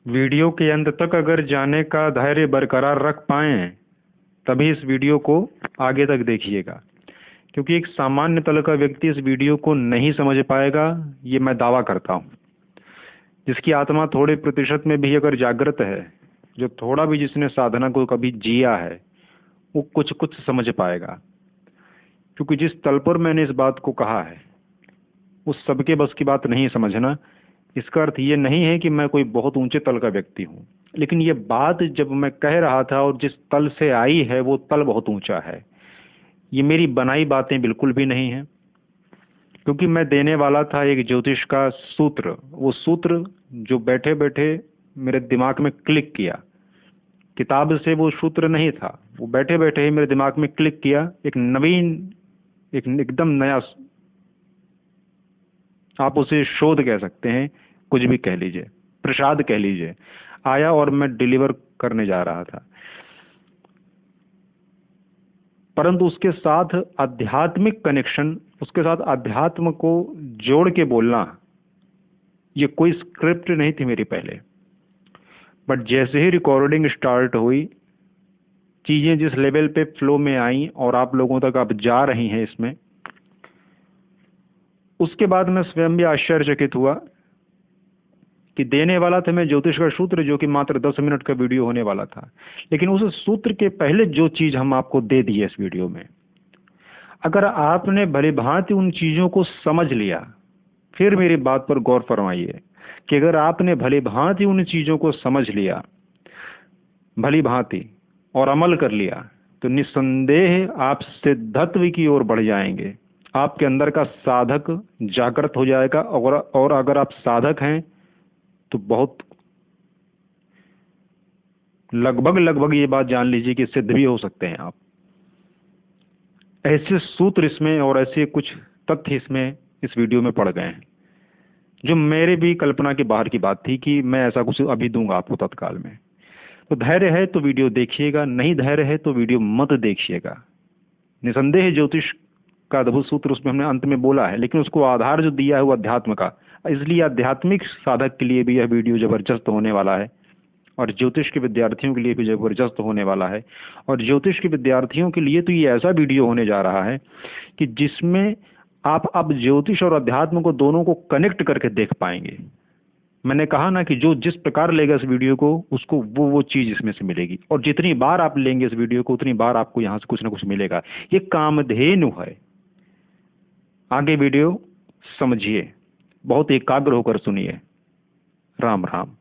Video के अंत तक अगर जाने का धैर्य बरकरार रख पाएं तभी इस वीडियो को आगे तक देखिएगा, क्योंकि एक सामान्य तल का व्यक्ति इस वीडियो को नहीं समझ पाएगा, ये मैं दावा करता हूँ। जिसकी आत्मा थोड़े प्रतिशत में भी अगर जागृत है, जो थोड़ा भी जिसने साधना को कभी जिया है, वो कुछ कुछ समझ पाएगा। क्योंकि जिस तल पर मैंने इस बात को कहा है उस सबके बस की बात नहीं समझना। इसका अर्थ ये नहीं है कि मैं कोई बहुत ऊंचे तल का व्यक्ति हूँ, लेकिन ये बात जब मैं कह रहा था और जिस तल से आई है वो तल बहुत ऊंचा है। ये मेरी बनाई बातें बिल्कुल भी नहीं है, क्योंकि मैं देने वाला था एक ज्योतिष का सूत्र। वो सूत्र जो बैठे बैठे मेरे दिमाग में क्लिक किया, किताब से वो सूत्र नहीं था, वो बैठे बैठे ही मेरे दिमाग में क्लिक किया। एक नवीन, एक एकदम नया, आप उसे शोध कह सकते हैं, कुछ भी कह लीजिए, प्रसाद कह लीजिए, आया और मैं डिलीवर करने जा रहा था। परंतु उसके साथ आध्यात्मिक कनेक्शन, उसके साथ अध्यात्म को जोड़ के बोलना, ये कोई स्क्रिप्ट नहीं थी मेरी पहले। बट जैसे ही रिकॉर्डिंग स्टार्ट हुई, चीजें जिस लेवल पे फ्लो में आई और आप लोगों तक अब जा रही हैं इसमें, उसके बाद मैं स्वयं भी आश्चर्यचकित हुआ कि देने वाला था मैं ज्योतिष का सूत्र, जो कि मात्र 10 मिनट का वीडियो होने वाला था। लेकिन उस सूत्र के पहले जो चीज हम आपको दे दी है इस वीडियो में, अगर आपने भली भांति उन चीजों को समझ लिया, फिर मेरी बात पर गौर फरमाइए कि अगर आपने भली भांति उन चीजों को समझ लिया, भली भांति, और अमल कर लिया, तो निस्संदेह आप सिद्धत्व की ओर बढ़ जाएंगे। आपके अंदर का साधक जागृत हो जाएगा, और अगर आप साधक हैं तो बहुत लगभग ये बात जान लीजिए कि सिद्ध भी हो सकते हैं आप। ऐसे सूत्र इसमें और ऐसे कुछ तथ्य इसमें इस वीडियो में पड़ गए हैं जो मेरे भी कल्पना के बाहर की बात थी कि मैं ऐसा कुछ अभी दूंगा आपको तत्काल में। तो धैर्य है तो वीडियो देखिएगा, नहीं धैर्य है तो वीडियो मत देखिएगा। निसंदेह ज्योतिष का अद्भुत सूत्र उसमें हमने अंत में बोला है, लेकिन उसको आधार जो दिया है वो अध्यात्म का, इसलिए आध्यात्मिक साधक के लिए भी यह वीडियो जबरदस्त होने वाला है, और ज्योतिष के विद्यार्थियों के लिए भी जबरदस्त होने वाला है। और ज्योतिष के विद्यार्थियों के लिए तो ये ऐसा वीडियो होने जा रहा है कि जिसमें आप अब ज्योतिष और अध्यात्म को दोनों को कनेक्ट करके देख पाएंगे। मैंने कहा ना कि जो जिस प्रकार लेगा इस वीडियो को, उसको वो चीज इसमें से मिलेगी, और जितनी बार आप लेंगे इस वीडियो को उतनी बार आपको यहाँ से कुछ ना कुछ मिलेगा। ये कामधेनु है। आगे वीडियो समझिए, बहुत एकाग्र होकर सुनिए। राम राम।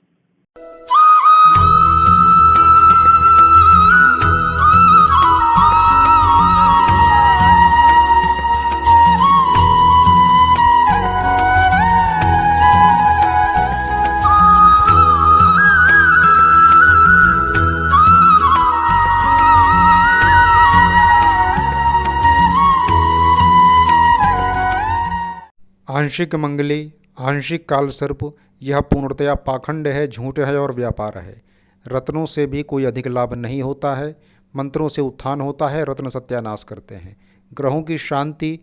आंशिक मंगली, आंशिक कालसर्प, यह पूर्णतया पाखंड है, झूठ है और व्यापार है। रत्नों से भी कोई अधिक लाभ नहीं होता है। मंत्रों से उत्थान होता है, रत्न सत्यानाश करते हैं। ग्रहों की शांति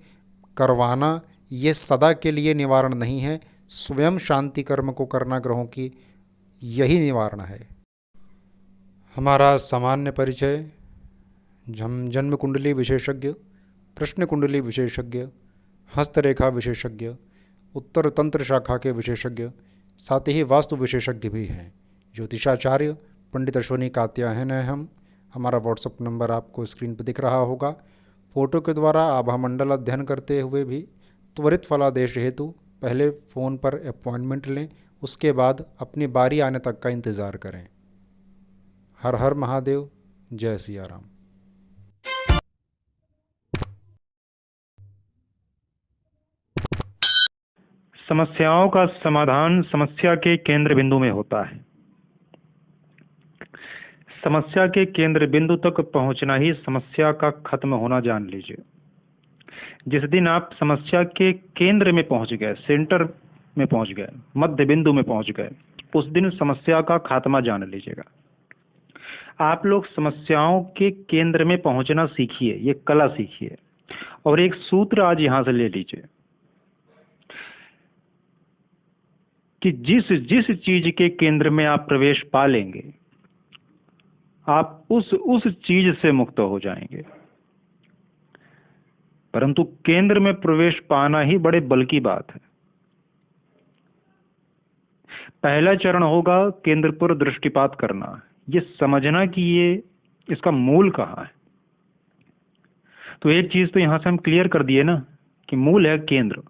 करवाना ये सदा के लिए निवारण नहीं है। स्वयं शांति कर्म को करना ग्रहों की यही निवारण है। हमारा सामान्य परिचय: हम जन्म कुंडली विशेषज्ञ, प्रश्न कुंडली विशेषज्ञ, हस्तरेखा विशेषज्ञ, उत्तर तंत्र शाखा के विशेषज्ञ, साथ ही वास्तु विशेषज्ञ भी हैं। ज्योतिषाचार्य पंडित अश्वनी कात्यायन हैं हम। हमारा व्हाट्सएप नंबर आपको स्क्रीन पर दिख रहा होगा। फोटो के द्वारा आभा मंडल अध्ययन करते हुए भी त्वरित फलादेश हेतु पहले फ़ोन पर अपॉइंटमेंट लें, उसके बाद अपनी बारी आने तक का इंतज़ार करें। हर हर महादेव, जय सिया राम। समस्याओं का समाधान समस्या के केंद्र बिंदु में होता है। समस्या के केंद्र बिंदु तक पहुंचना ही समस्या का खत्म होना जान लीजिए। जिस दिन आप समस्या के केंद्र में पहुंच गए, सेंटर में पहुंच गए, मध्य बिंदु में पहुंच गए, उस दिन समस्या का खात्मा जान लीजिएगा। आप लोग समस्याओं के केंद्र में पहुंचना सीखिए, ये कला सीखिए। और एक सूत्र आज यहां से ले लीजिए। कि जिस जिस चीज के केंद्र में आप प्रवेश पा लेंगे, आप उस चीज से मुक्त हो जाएंगे। परंतु केंद्र में प्रवेश पाना ही बड़े बल की बात है। पहला चरण होगा केंद्र पर दृष्टिपात करना, ये समझना कि ये इसका मूल कहाँ है। तो एक चीज तो यहां से हम क्लियर कर दिए ना कि मूल है केंद्र,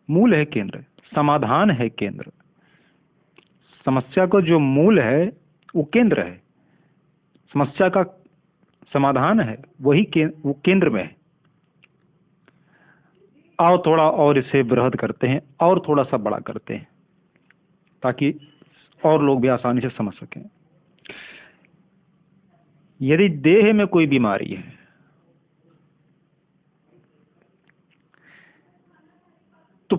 मूल है केंद्र, समाधान है केंद्र। समस्या का जो मूल है वो केंद्र है, समस्या का समाधान है वही वो केंद्र में है। आओ थोड़ा और इसे बृहद करते हैं और थोड़ा सा बड़ा करते हैं ताकि और लोग भी आसानी से समझ सकें। यदि देह में कोई बीमारी है तो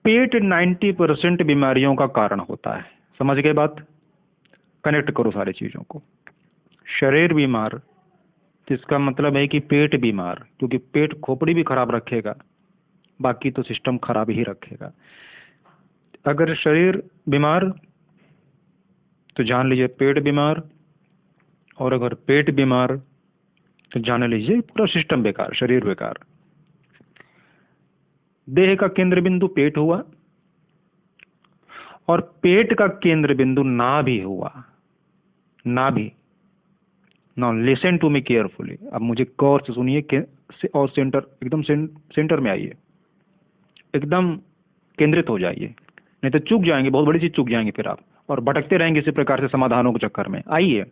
पेट 90% बीमारियों का कारण होता है। समझ गए बात? कनेक्ट करो सारी चीजों को। शरीर बीमार, इसका मतलब है कि पेट बीमार, क्योंकि पेट खोपड़ी भी खराब रखेगा, बाकी तो सिस्टम खराब ही रखेगा। अगर शरीर बीमार तो जान लीजिए पेट बीमार, और अगर पेट बीमार तो जान लीजिए पूरा सिस्टम बेकार, शरीर बेकार। देह का केंद्र बिंदु पेट हुआ और पेट का केंद्र बिंदु नाभि हुआ। नाभि, now listen to me carefully. अब मुझे गौर से सुनिए और सेंटर, एकदम सेंटर में आइए, एकदम केंद्रित हो जाइए, नहीं तो चूक जाएंगे, बहुत बड़ी चीज चूक जाएंगे फिर आप, और भटकते रहेंगे इसी प्रकार से समाधानों के चक्कर में। आइए,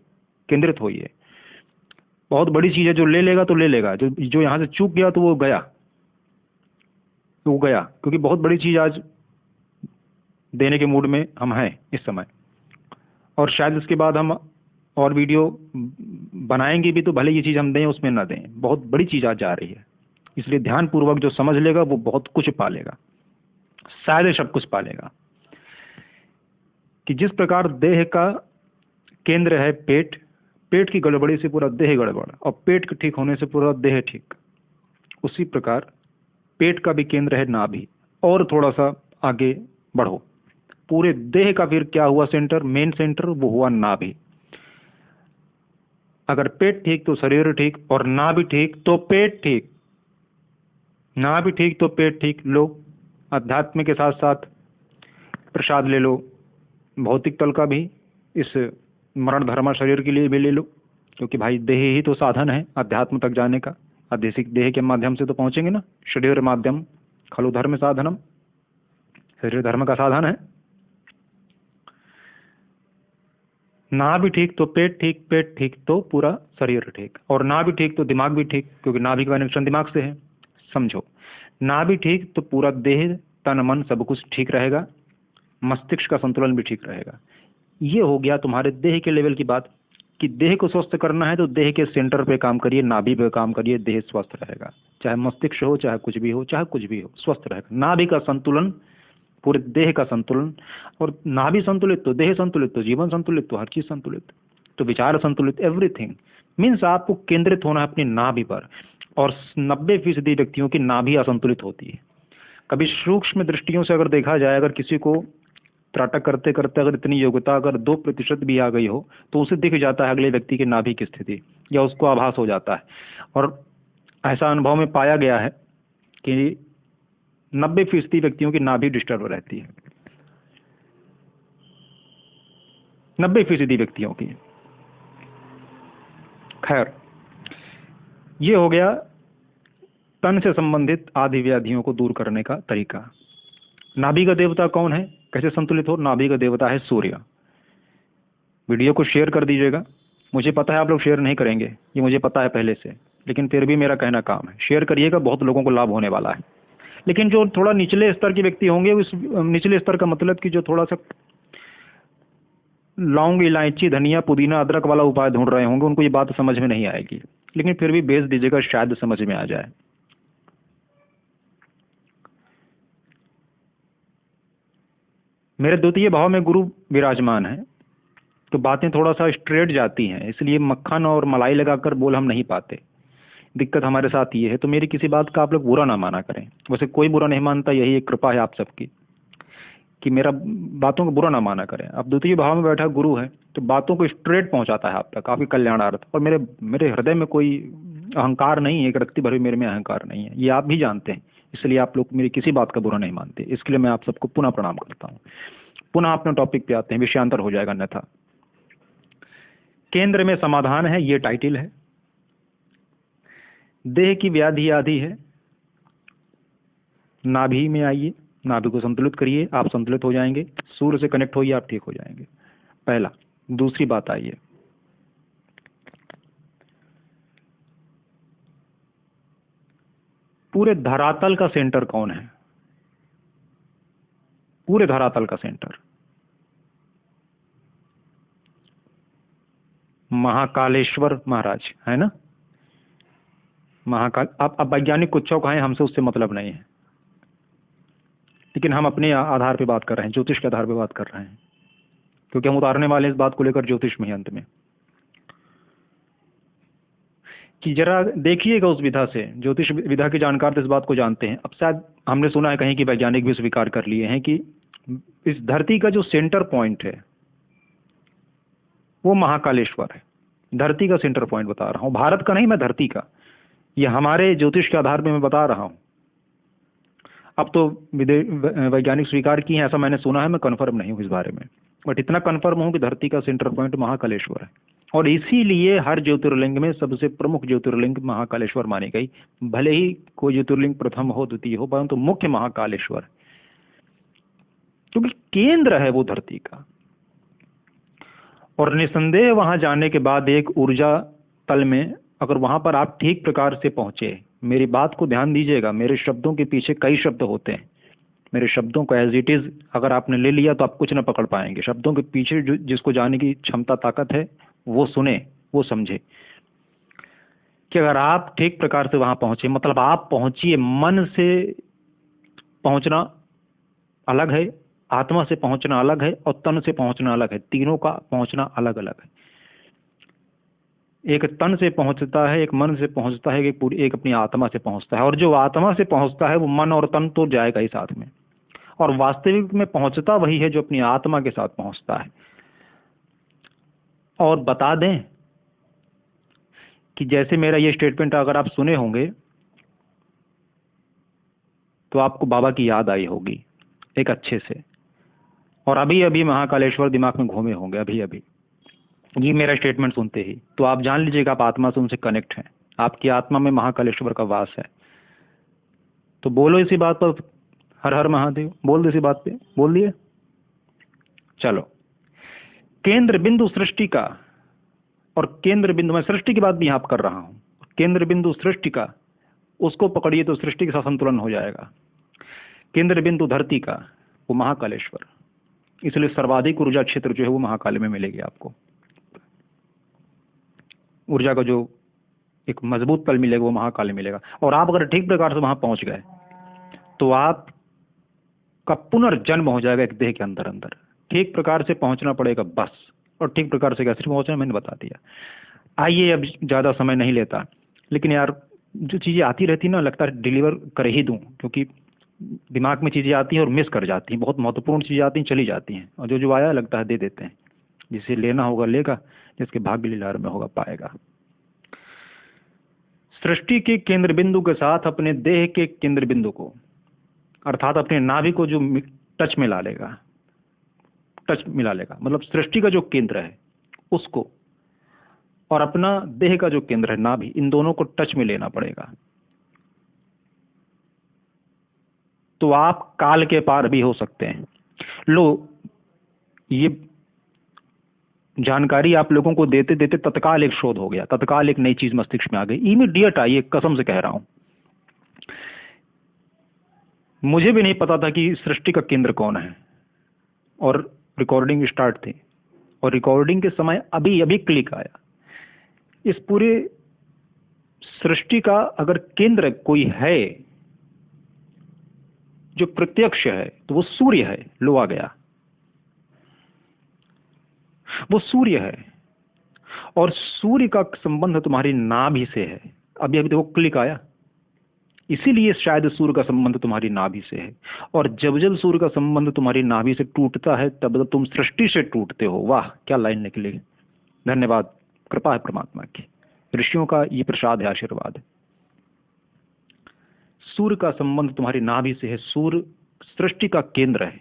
केंद्रित होइए। बहुत बड़ी चीज है, जो ले लेगा तो ले लेगा, जो यहां से चूक गया तो वो गया, क्योंकि बहुत बड़ी चीज आज देने के मूड में हम हैं इस समय, और शायद इसके बाद हम और वीडियो बनाएंगे भी, तो भले ये चीज हम दें उसमें ना दें, बहुत बड़ी चीज आज जा रही है। इसलिए ध्यान पूर्वक जो समझ लेगा वो बहुत कुछ पालेगा, शायद सब कुछ पालेगा। कि जिस प्रकार देह का केंद्र है पेट, पेट की गड़बड़ी से पूरा देह गड़बड़, और पेट के ठीक होने से पूरा देह ठीक, उसी प्रकार पेट का भी केंद्र है नाभि। और थोड़ा सा आगे बढ़ो, पूरे देह का फिर क्या हुआ सेंटर, मेन सेंटर, वो हुआ नाभि। अगर पेट ठीक तो शरीर ठीक, और नाभि ठीक तो पेट ठीक, नाभि ठीक तो पेट ठीक। लो, अध्यात्म के साथ साथ प्रसाद ले लो, भौतिक तल का भी, इस मरण धर्म शरीर के लिए भी ले लो, क्योंकि भाई देह ही तो साधन है अध्यात्म तक जाने का। आदेशिक देह के माध्यम से तो पहुंचेंगे ना, शरीर माध्यम खलु धर्म साधनम, शरीर धर्म का साधन है। नाभि ठीक तो पेट ठीक, पेट ठीक तो पूरा शरीर ठीक, और नाभि ठीक तो दिमाग भी ठीक, क्योंकि नाभि का कनेक्शन दिमाग से है। समझो, नाभि ठीक तो पूरा देह, तन, मन सब कुछ ठीक रहेगा, मस्तिष्क का संतुलन भी ठीक रहेगा। ये हो गया तुम्हारे देह के लेवल की बात, कि देह को स्वस्थ करना है तो देह के सेंटर पे काम करिए, नाभि पे काम करिए, देह स्वस्थ रहेगा। चाहे मस्तिष्क हो, चाहे कुछ भी हो, चाहे कुछ भी हो, स्वस्थ रहेगा। नाभि का संतुलन, पूरे देह का संतुलन, और नाभि संतुलित तो देह संतुलित तो जीवन संतुलित तो हर चीज संतुलित, तो विचार संतुलित, एवरीथिंग मीन्स आपको केंद्रित होना है अपनी नाभि पर। और 90% व्यक्तियों की नाभि असंतुलित होती है। कभी सूक्ष्म दृष्टियों से अगर देखा जाए, अगर किसी को त्राटक करते करते अगर इतनी योग्यता अगर 2% भी आ गई हो, तो उसे दिख जाता है अगले व्यक्ति की नाभि की स्थिति, या उसको आभास हो जाता है। और ऐसा अनुभव में पाया गया है कि 90% व्यक्तियों की नाभि डिस्टर्ब रहती है, 90% व्यक्तियों की। खैर, ये हो गया तन से संबंधित आदि व्याधियों को दूर करने का तरीका। नाभि का देवता कौन है, कैसे संतुलित हो? नाभि का देवता है सूर्य। वीडियो को शेयर कर दीजिएगा। मुझे पता है आप लोग शेयर नहीं करेंगे, ये मुझे पता है पहले से, लेकिन फिर भी मेरा कहना काम है, शेयर करिएगा, बहुत लोगों को लाभ होने वाला है। लेकिन जो थोड़ा निचले स्तर के व्यक्ति होंगे, उस निचले स्तर का मतलब कि जो थोड़ा सा लौंग, इलायची, धनिया, पुदीना, अदरक वाला उपाय ढूंढ रहे होंगे, उनको ये बात समझ में नहीं आएगी, लेकिन फिर भी भेज दीजिएगा, शायद समझ में आ जाए। मेरे द्वितीय भाव में गुरु विराजमान है, तो बातें थोड़ा सा स्ट्रेट जाती हैं, इसलिए मक्खन और मलाई लगाकर बोल हम नहीं पाते। दिक्कत हमारे साथ ये है, तो मेरी किसी बात का आप लोग बुरा ना माना करें। वैसे कोई बुरा नहीं मानता, यही एक कृपा है आप सबकी। कि मेरा बातों को बुरा ना माना करें। अब द्वितीय भाव में बैठा गुरु है तो बातों को स्ट्रेट पहुंचाता है आप तक, आपके कल्याणार्थ। और मेरे हृदय में कोई अहंकार नहीं है, एक रक्ति भर भी मेरे में अहंकार नहीं है, ये आप भी जानते हैं। इसलिए आप लोग मेरी किसी बात का बुरा नहीं मानते, इसके लिए मैं आप सबको पुनः प्रणाम करता हूँ। पुनः अपने टॉपिक पे आते हैं, विषयांतर हो जाएगा अन्यथा। केंद्र में समाधान है, ये टाइटल है। देह की व्याधि आदि है। नाभि में आइए, नाभि को संतुलित करिए, आप संतुलित हो जाएंगे। सूर्य से कनेक्ट होइए, आप ठीक हो जाएंगे। पहला। दूसरी बात आइए, पूरे धरातल का सेंटर कौन है? पूरे धरातल का सेंटर महाकालेश्वर महाराज है ना। महाकाल। अब वैज्ञानिक कुछ कहें, हमसे उससे मतलब नहीं है, लेकिन हम अपने आधार पे बात कर रहे हैं, ज्योतिष के आधार पे बात कर रहे हैं, क्योंकि हम उतारने वाले इस बात को लेकर ज्योतिष में ही अंत में। कि जरा देखिएगा उस विधा से, ज्योतिष विधा के जानकार तो इस बात को जानते हैं। अब शायद हमने सुना है कहीं कि वैज्ञानिक भी स्वीकार कर लिए हैं कि इस धरती का जो सेंटर पॉइंट है वो महाकालेश्वर है। धरती का सेंटर पॉइंट बता रहा हूं, भारत का नहीं, मैं धरती का। ये हमारे ज्योतिष के आधार पे मैं बता रहा हूं। अब तो वैज्ञानिक स्वीकार किए हैं, ऐसा मैंने सुना है, मैं कंफर्म नहीं हूं इस बारे में, बट इतना कंफर्म हूं कि धरती का सेंटर पॉइंट महाकालेश्वर है। और इसीलिए हर ज्योतिर्लिंग में सबसे प्रमुख ज्योतिर्लिंग महाकालेश्वर मानी गई। भले ही कोई ज्योतिर्लिंग प्रथम हो, द्वितीय हो, परंतु मुख्य महाकालेश्वर, क्योंकि केंद्र है वो धरती का। और निसंदेह वहां जाने के बाद एक ऊर्जा तल में, अगर वहां पर आप ठीक प्रकार से पहुंचे, मेरी बात को ध्यान दीजिएगा, मेरे शब्दों के पीछे कई शब्द होते हैं। मेरे शब्दों को एज इट इज अगर आपने ले लिया तो आप कुछ ना पकड़ पाएंगे। शब्दों के पीछे जिसको जाने की क्षमता ताकत है वो सुने, वो समझे कि अगर आप ठीक प्रकार से वहां पहुंचे, मतलब आप पहुंचिए। मन से पहुंचना अलग है, आत्मा से पहुंचना अलग है, और तन से पहुंचना अलग है। तीनों का पहुंचना अलग अलग है। एक तन से पहुंचता है, एक मन से पहुंचता है, एक अपनी आत्मा से पहुंचता है। और जो आत्मा से पहुंचता है वो मन और तन तो जाएगा ही साथ में, और वास्तविक में पहुंचता वही है जो अपनी आत्मा के साथ पहुंचता है। और बता दें कि जैसे मेरा ये स्टेटमेंट अगर आप सुने होंगे तो आपको बाबा की याद आई होगी एक अच्छे से, और अभी अभी महाकालेश्वर दिमाग में घूमे होंगे अभी अभी ये मेरा स्टेटमेंट सुनते ही। तो आप जान लीजिएगा आप आत्मा से उनसे कनेक्ट हैं, आपकी आत्मा में महाकालेश्वर का वास है। तो बोलो इसी बात पर, हर हर महादेव बोल दो, इसी बात पे बोल दिए। चलो, केंद्र बिंदु सृष्टि का, और केंद्र बिंदु, मैं सृष्टि की बात भी यहां कर रहा हूं, केंद्र बिंदु सृष्टि का, उसको पकड़िए तो सृष्टि के साथ संतुलन हो जाएगा। केंद्र बिंदु धरती का वो महाकालेश्वर, इसलिए सर्वाधिक ऊर्जा क्षेत्र जो है वो महाकाल में मिलेगी आपको। ऊर्जा का जो एक मजबूत तल मिलेगा वो महाकाल में मिलेगा। और आप अगर ठीक प्रकार से वहां पहुंच गए तो आप का पुनर्जन्म हो जाएगा एक देह के अंदर अंदर। ठीक प्रकार से पहुंचना पड़ेगा बस, और ठीक प्रकार से कैसे पहुंचना मैंने बता दिया। आइए, अब ज्यादा समय नहीं लेता, लेकिन यार जो चीजें आती रहती ना, लगता है डिलीवर कर ही दूं, क्योंकि दिमाग में चीजें आती हैं और मिस कर जाती हैं। बहुत महत्वपूर्ण चीजें आती हैं, चली जाती हैं, और जो आया लगता है दे देते हैं। जिसे लेना होगा लेगा, जिसके भाग्य लीलार में होगा पाएगा। सृष्टि के केंद्र बिंदु के साथ अपने देह के केंद्र बिंदु को, अर्थात अपने नाभि को जो टच मिला लेगा, मतलब सृष्टि का जो केंद्र है उसको, और अपना देह का जो केंद्र है नाभि, इन दोनों को टच में लेना पड़ेगा। तो आप काल के पार भी हो सकते हैं। लो, ये जानकारी आप लोगों को देते देते तत्काल एक शोध हो गया, तत्काल एक नई चीज मस्तिष्क में आ गई, इमीडिएट आई, कसम से कह रहा हूं। मुझे भी नहीं पता था कि सृष्टि का केंद्र कौन है, और रिकॉर्डिंग स्टार्ट थी, और रिकॉर्डिंग के समय अभी अभी क्लिक आया। इस पूरे सृष्टि का अगर केंद्र कोई है जो प्रत्यक्ष है तो वो सूर्य है। लो आ गया, वो सूर्य है, और सूर्य का संबंध तुम्हारी नाभि से है। अभी अभी देखो क्लिक आया, इसीलिए शायद सूर्य का संबंध तुम्हारी नाभि से है। और जब जब सूर्य का संबंध तुम्हारी नाभि से टूटता है तब तब तुम सृष्टि से टूटते हो। वाह, क्या लाइन निकली! धन्यवाद, कृपा है परमात्मा की, ऋषियों का ये प्रसाद है, आशीर्वाद है। सूर्य का संबंध तुम्हारी नाभि से है। सूर्य सृष्टि का केंद्र है,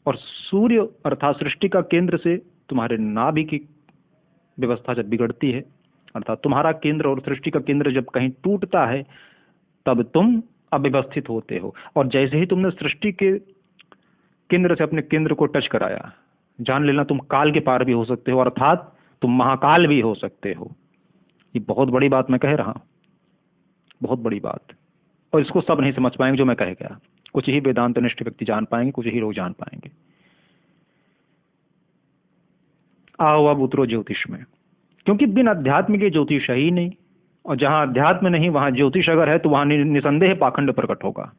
और सूर्य अर्थात सृष्टि का केंद्र से तुम्हारे नाभि की व्यवस्था जब बिगड़ती है, अर्थात तुम्हारा केंद्र और सृष्टि का केंद्र जब कहीं टूटता है तब तुम अव्यवस्थित होते हो। और जैसे ही तुमने सृष्टि के केंद्र से अपने केंद्र को टच कराया, जान लेना तुम काल के पार भी हो सकते हो, अर्थात तुम महाकाल भी हो सकते हो। ये बहुत बड़ी बात मैं कह रहा हूं, बहुत बड़ी बात। और इसको सब नहीं समझ पाएंगे जो मैं कह गया। कुछ ही वेदांत निष्ठ व्यक्ति जान पाएंगे, कुछ ही लोग जान पाएंगे। आओ अब उतरो ज्योतिष में, क्योंकि बिन अध्यात्म के ज्योतिष है ही नहीं। और जहां अध्यात्म नहीं वहां ज्योतिष अगर है तो वहां निसंदेह पाखंड प्रकट होगा।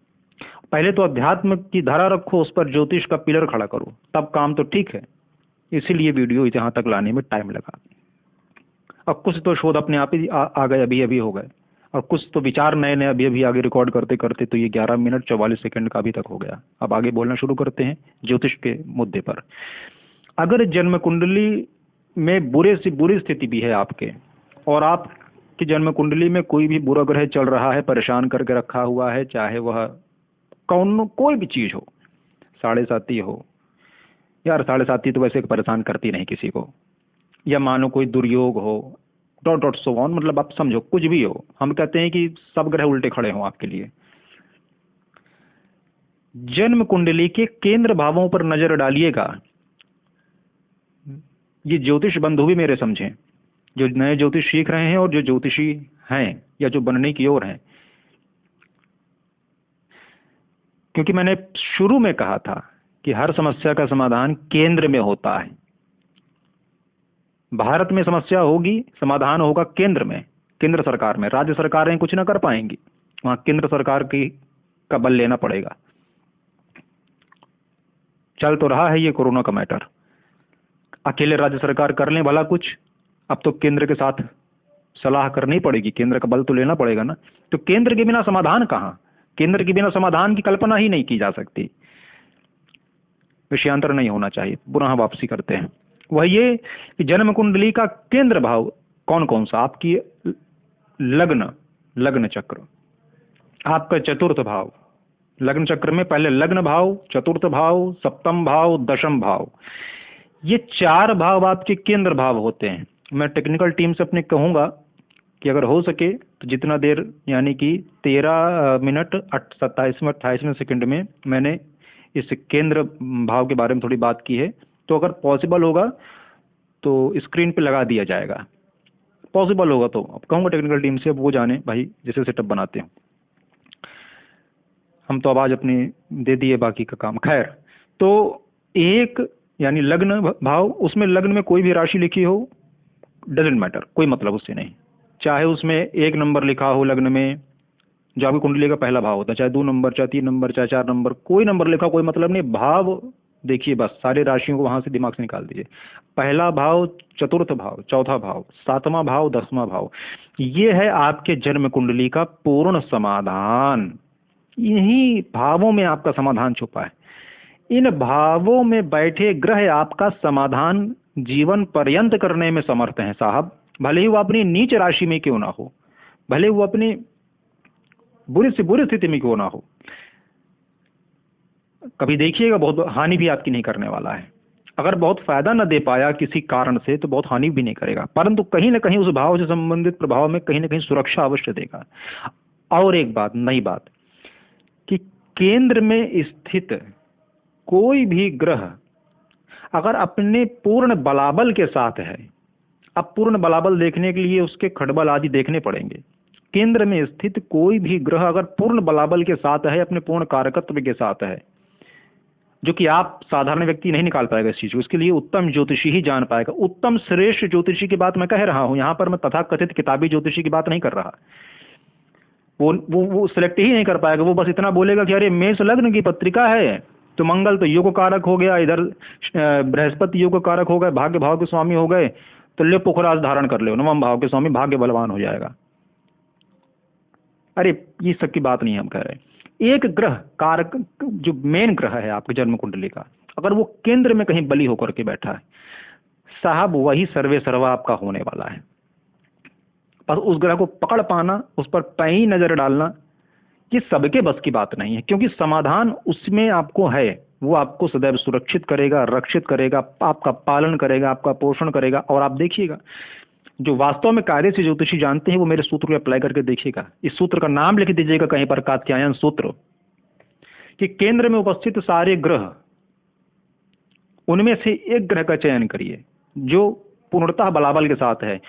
पहले तो अध्यात्म की धारा रखो, उस पर ज्योतिष का पिलर खड़ा करो, तब काम तो ठीक है। इसीलिए वीडियो यहाँ तक लाने में टाइम लगा। अब कुछ तो शोध अपने आप ही आ गए, अभी अभी हो गए, और कुछ तो विचार नए नए अभी अभी आगे रिकॉर्ड करते करते तो ये 11 मिनट 44 सेकंड का अभी तक हो गया। अब आगे बोलना शुरू करते हैं ज्योतिष के मुद्दे पर। अगर जन्म कुंडली में बुरे से बुरी स्थिति भी है आपके, और आपकी जन्म कुंडली में कोई भी बुरा ग्रह चल रहा है, परेशान करके रखा हुआ है, चाहे वह कोई भी चीज हो, 7.5 हो, यार 7.5 तो वैसे परेशान करती नहीं किसी को, या मानो कोई दुर्योग हो, डॉट डॉट सो ऑन, मतलब आप समझो कुछ भी हो। हम कहते हैं कि सब ग्रह उल्टे खड़े हों आपके लिए। जन्म कुंडली के केंद्र भावों पर नजर डालिएगा। ये ज्योतिष बंधु भी मेरे समझें, जो नए ज्योतिष सीख रहे हैं और जो ज्योतिषी हैं या जो बनने की ओर हैं। क्योंकि मैंने शुरू में कहा था कि हर समस्या का समाधान केंद्र में होता है। भारत में समस्या होगी, समाधान होगा केंद्र में, केंद्र सरकार में। राज्य सरकारें कुछ ना कर पाएंगी, वहां केंद्र सरकार का बल लेना पड़ेगा। चल तो रहा है ये कोरोना का मैटर, अकेले राज्य सरकार कर लें भला कुछ? अब तो केंद्र के साथ सलाह करनी पड़ेगी, केंद्र का बल तो लेना पड़ेगा ना। तो केंद्र के बिना समाधान कहाँ? केंद्र के बिना समाधान की कल्पना ही नहीं की जा सकती। विषयांतर नहीं होना चाहिए, पुनः वापसी करते हैं। वह ये कि जन्म कुंडली का केंद्र भाव कौन कौन सा? आपकी लग्न चक्र, आपका चतुर्थ भाव। लग्न चक्र में पहले लग्न भाव, चतुर्थ भाव, सप्तम भाव, दशम भाव, ये 4 भाव आपके केंद्र भाव होते हैं। मैं टेक्निकल टीम से अपने कहूंगा कि अगर हो सके तो जितना देर, यानी कि 13 मिनट 27वें 28वें सेकंड में मैंने इस केंद्र भाव के बारे में थोड़ी बात की है, तो अगर पॉसिबल होगा तो स्क्रीन पे लगा दिया जाएगा। पॉसिबल होगा तो अब कहूँगा टेक्निकल टीम से, अब वो जाने भाई जैसे सेटअप बनाते हो। हम तो आवाज़ अपनी दे दिए, बाकी का काम। खैर, तो एक यानी लग्न भाव, उसमें लग्न में कोई भी राशि लिखी हो, डजेंट मैटर, कोई मतलब उससे नहीं। चाहे उसमें 1 नंबर लिखा हो लग्न में, जो आपकी कुंडली का पहला भाव होता है, चाहे 2 नंबर, चाहे 3 नंबर, चाहे 4 नंबर, कोई नंबर लिखा कोई मतलब नहीं। भाव देखिए बस, सारी राशियों को वहां से दिमाग से निकाल दीजिए। पहला भाव, चतुर्थ भाव, चौथा भाव, 7वां भाव, 10वां भाव, ये है आपके जन्म कुंडली का पूर्ण समाधान। इन्हीं भावों में आपका समाधान छुपा है। इन भावों में बैठे ग्रह आपका समाधान जीवन पर्यंत करने में समर्थ हैं साहब, भले ही वो अपनी नीच राशि में क्यों ना हो, भले वो अपनी बुरी से बुरी स्थिति में क्यों ना हो। कभी देखिएगा बहुत हानि भी आपकी नहीं करने वाला है। अगर बहुत फायदा न दे पाया किसी कारण से तो बहुत हानि भी नहीं करेगा, परंतु कहीं ना कहीं उस भाव से संबंधित प्रभाव में कहीं ना कहीं सुरक्षा अवश्य देगा। और एक बात, नई बात, कि केंद्र में स्थित कोई भी ग्रह अगर अपने पूर्ण बलाबल के साथ है, अब पूर्ण बलाबल देखने के लिए उसके खड़बल आदि देखने पड़ेंगे। केंद्र में स्थित कोई भी ग्रह अगर पूर्ण बलाबल के साथ है, अपने पूर्ण कारकत्व के साथ है, जो कि आप साधारण व्यक्ति नहीं निकाल पाएगा इस चीज को, इसके लिए उत्तम ज्योतिषी ही जान पाएगा। उत्तम श्रेष्ठ ज्योतिषी की बात मैं कह रहा हूं, यहां पर मैं तथाकथित किताबी ज्योतिषी की बात नहीं कर रहा। वो सिलेक्ट ही नहीं कर पाएगा। वो बस इतना बोलेगा कि अरे मेष लग्न की पत्रिका है तो मंगल तो योग कारक हो गया, इधर बृहस्पति योग कारक हो गए, भाग्य भाव के स्वामी हो गए, तो ले पुखराज धारण कर ले, नवम भाव के स्वामी, भाग्य बलवान हो जाएगा। अरे ये सब की बात नहीं हम कह रहे। एक ग्रह कारक जो मेन ग्रह है आपके जन्म कुंडली का, अगर वो केंद्र में कहीं बली होकर के बैठा है साहब, वही सर्वे सर्वा आपका होने वाला है। पर उस ग्रह को पकड़ पाना, उस पर पैनी नजर डालना, ये सबके बस की बात नहीं है, क्योंकि समाधान उसमें आपको है। वो आपको सदैव सुरक्षित करेगा, रक्षित करेगा, आपका पालन करेगा, आपका पोषण करेगा। और आप देखिएगा, जो वास्तव में कार्य से ज्योतिषी जानते हैं वो मेरे सूत्र को अप्लाई करके देखिएगा। इस सूत्र का नाम लिख दीजिएगा कहीं पर, कात्यायन सूत्र, कि केंद्र में उपस्थित सारे ग्रह, उनमें से एक ग्रह का चयन करिए जो पूर्णतः बलाबल के साथ है।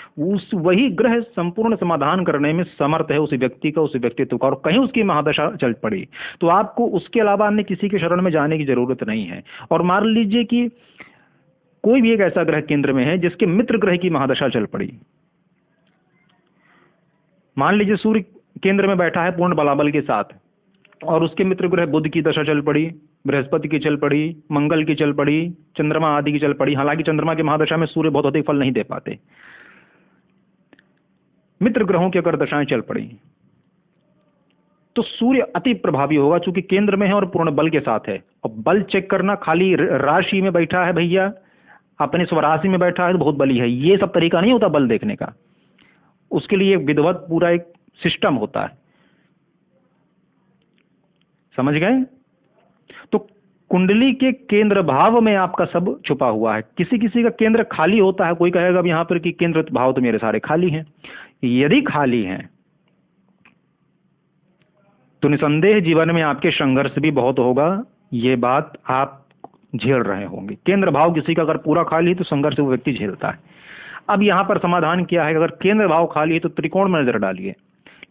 वही ग्रह संपूर्ण समाधान करने में समर्थ है उस व्यक्ति का, उस व्यक्तित्व का। और कहीं उसकी महादशा चल पड़ी तो आपको उसके अलावा अन्य किसी के शरण में जाने की जरूरत नहीं है। और मान लीजिए कि कोई भी एक ऐसा ग्रह केंद्र में है जिसके मित्र ग्रह की महादशा चल पड़ी, मान लीजिए सूर्य केंद्र में बैठा है पूर्ण बलाबल के साथ, और उसके मित्र ग्रह बुध की दशा चल पड़ी, बृहस्पति की चल पड़ी, मंगल की चल पड़ी, चंद्रमा आदि की चल पड़ी। हालांकि चंद्रमा की महादशा में सूर्य बहुत अधिक फल नहीं दे पाते। मित्र ग्रहों की अगर दशाएं चल पड़ी तो सूर्य अति प्रभावी होगा, चूंकि केंद्र में है और पूर्ण बल के साथ है। और बल चेक करना, खाली राशि में बैठा है भैया, अपने स्वराशि में बैठा है तो बहुत बली है, ये सब तरीका नहीं होता बल देखने का। उसके लिए विधिवत पूरा एक सिस्टम होता है, समझ गए? तो कुंडली के केंद्र भाव में आपका सब छुपा हुआ है। किसी किसी का केंद्र खाली होता है, कोई कहेगा अब यहां पर कि केंद्र भाव तो मेरे सारे खाली हैं। यदि खाली हैं तो निसंदेह जीवन में आपके संघर्ष भी बहुत होगा, ये बात आप झेल रहे होंगे। केंद्र भाव किसी का अगर पूरा खाली है तो संघर्ष वो व्यक्ति झेलता है। अब यहां पर समाधान क्या है, अगर केंद्र भाव खाली है तो त्रिकोण में नजर डालिए।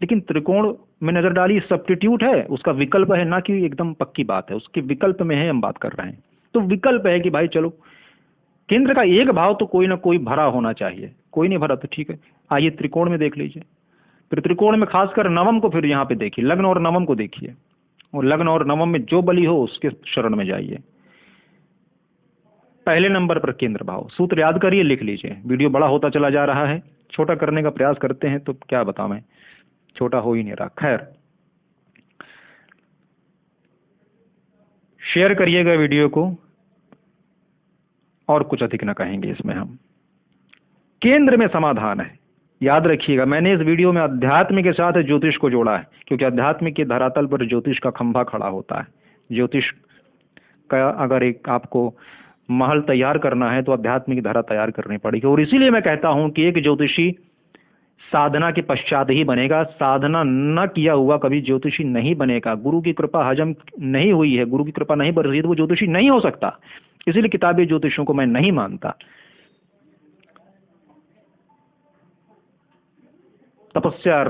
लेकिन त्रिकोण में नजर डालिए सब्स्टिट्यूट है, उसका विकल्प है, ना कि एकदम पक्की बात है, उसके विकल्प में है हम बात कर रहे हैं। तो विकल्प है कि भाई चलो केंद्र का एक भाव तो कोई ना कोई भरा होना चाहिए, कोई नहीं भरा तो ठीक है, आइए त्रिकोण में देख लीजिए। फिर त्रिकोण में खासकर नवम को फिर यहाँ पे देखिए, लग्न और नवम को देखिए, और लग्न और नवम में जो बली हो उसके शरण में जाइए। पहले नंबर पर केंद्र भाव, सूत्र याद करिए, लिख लीजिए। वीडियो बड़ा होता चला जा रहा है, छोटा करने का प्रयास करते हैं तो क्या बताऊं मैं, छोटा हो ही नहीं रहा। खैर, शेयर करिएगा वीडियो को, और कुछ अधिक न कहेंगे इसमें हम। केंद्र में समाधान है, याद रखिएगा। मैंने इस वीडियो में अध्यात्म के साथ ज्योतिष को जोड़ा है, क्योंकि अध्यात्म के धरातल पर ज्योतिष का खंभा खड़ा होता है। ज्योतिष का अगर एक आपको महल तैयार करना है तो अध्यात्म की धरा तैयार करनी पड़ेगी। और इसीलिए मैं कहता हूं कि एक ज्योतिषी साधना के पश्चात ही बनेगा, साधना न किया हुआ कभी ज्योतिषी नहीं बनेगा। गुरु की कृपा हजम नहीं हुई है, गुरु की कृपा नहीं बरसी तो वो ज्योतिषी नहीं हो सकता। इसीलिए किताबी ज्योतिषों को मैं नहीं मानता। तपस्या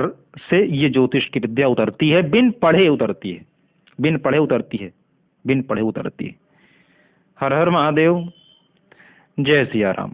से ये ज्योतिष की विद्या उतरती है, बिन पढ़े उतरती है, बिन पढ़े उतरती है, बिन पढ़े उतरती है। हर हर महादेव, जय सिया राम।